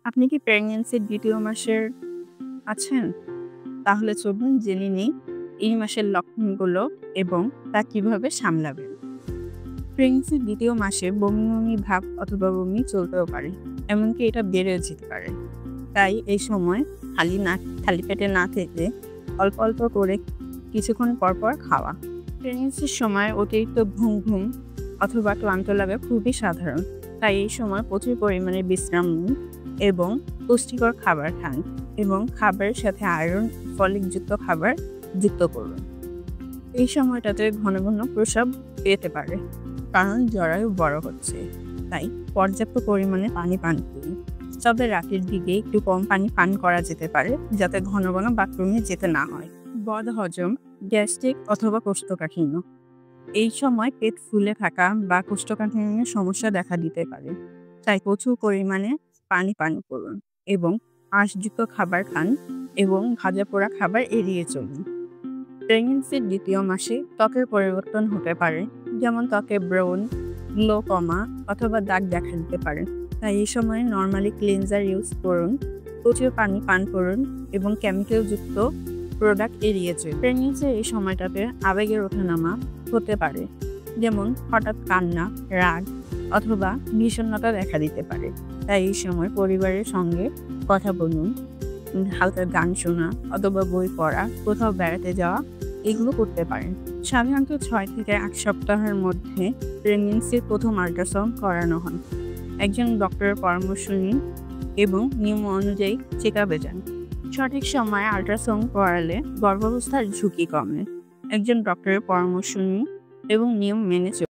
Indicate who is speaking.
Speaker 1: আপনি কি প্রেগন্যান্সির ২য় মাসের আছেন? তাহলে চলুন জেনে নিই এই মাসের লক্ষণগুলো এবং তা কিভাবে সামলাবেন। প্রেগন্যান্সির ২য় মাসে বমি, বমি ভাব অথবা বমি চলতেও পারে। এমনকি এটা বেড়েও যেতে পারে। তাই এই সময় খালি পেটে না থেকে অল্প, অল্প করে কিছুক্ষণ পর, পর খাওয়া। প্রেগন্যান্সির সময় অতিরিক্ত ঘুম অথবা ক্লান্ত লাগা খুবই সাধারণ। তাই এই সময় প্রচুর পরিমাণে বিশ্রাম নিন এবং পুষ্টিকর খাবার খান এবং খাবারের সাথে আয়রন, ফলিকযুক্ত খাবার যুক্ত করুন। এই সময়টাতে ঘন, ঘন প্রস্রাব পেতে পারে কারণ জরায়ু বড় হচ্ছে। তাই পর্যাপ্ত পরিমাণে পানি পান করুন। তবে রাতের দিকে একটু কম পানি পান করা যেতে পারে যাতে ঘন, ঘন বাথরুমে যেতে না হয়। বদহজম, গ্যাস্ট্রিক অথবা কোষ্ঠকাঠিন্য। এই সময় পেট ফুলে থাকা বা কোষ্ঠকাঠিন্যের সমস্যা দেখা দিতে পারে। তাই প্রচুর পরিমাণে পানি পান করুন এবং আঁশযুক্ত খাবার খান এবং ভাজা পোড়া খাবার এড়িয়ে চলুন। প্রেগন্যান্সির ২য় মাসে ত্বকের পরিবর্তন হতে পারে, যেমন ত্বকে ব্রণ, গ্লোকোমা অথবা দাগ দেখা দিতে পারে। তাই এই সময় নরমালি ক্লিনজার ইউজ করুন, প্রচুর পানি পান করুন এবং কেমিক্যালযুক্ত প্রোডাক্ট এড়িয়ে চলুন। প্রেগন্যান্সির এই সময়টাতে আবেগের ওঠানামা হতে পারে, যেমন হঠাৎ কান্না, রাগ অথবা বিষণ্ণতা দেখা দিতে পারে। তাই এই সময় পরিবারের সঙ্গে কথা বলুন, হালকা গান শোনা অথবা বই পড়া, কোথাও বেড়াতে যাওয়া এগুলো করতে পারেন। সাধারণত ৬ থেকে ৮ সপ্তাহের মধ্যে প্রেগন্যান্সির প্রথম আল্ট্রাসাউন্ড করানো হয়। একজন ডক্টরের পরামর্শ নিন এবং নিয়ম অনুযায়ী চেকআপে যান। সঠিক সময়ে আল্ট্রাসাউন্ড করালে গর্ভাবস্থার ঝুঁকি কমে। একজন ডক্টরের পরামর্শ নিন এবং নিয়ম মেনে চলুন।